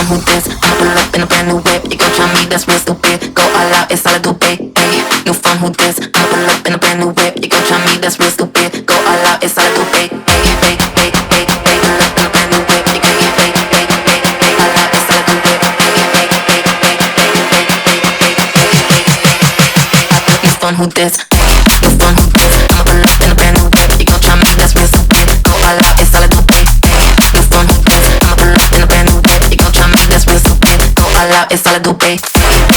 who this? I'ma pull up in a brand new whip. You gon' try me, that's real stupid. Go all out, it's all I do, babe. Ay, new phone, who this? I'ma pull up in a brand new whip. You gon' try me, that's real stupid. Go all out, it's all I do, babe. Ay, ay, ay, ay, ay, pull up in a brand new whip. You gon' ay, ay, ay, ay, ay, all out, it's all I do, babe. Ay, ay, ay, ay, ay, ay, new phone, who this? New phone, who this? I'ma pull up in a brand new whip. You gon' try me, that's real stupid. Go all out, it's all I do, babe. New phone, who this? I'ma pull up in a brand new whip. You gon' try me, that's real stupid. Go all out, it's all I do, babe. Pull up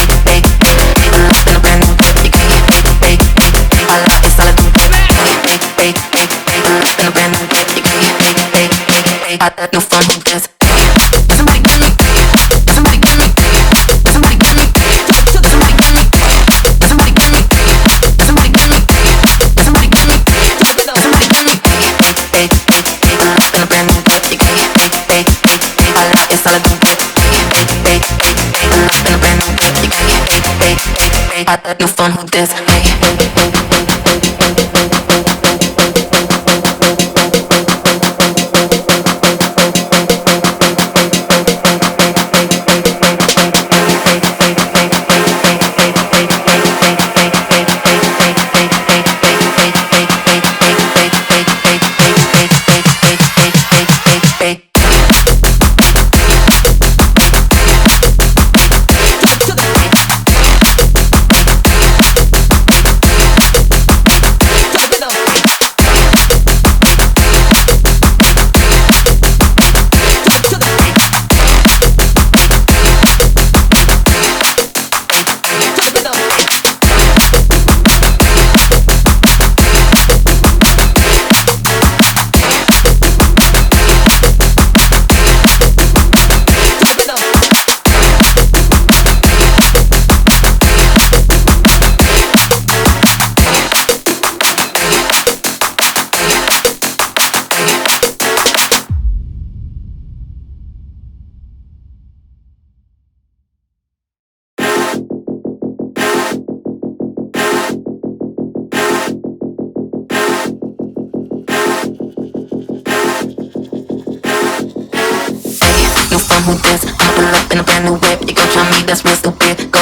in a brand new whip. You gon' all out, it's all I do, babe. Pull up in a brand new whip. You gon' new phone, who this? Somebody give me, somebody give me, somebody give me, somebody give me, somebody give me, somebody give me, somebody give me, somebody give me. Pull up in a brand new whip. You gon' all out, it's all I do, babe. Pull up in a brand new whip. You gon' new phone, who this? Who this? I'ma pull up in a brand new whip. You gon' try me, that's real stupid. Go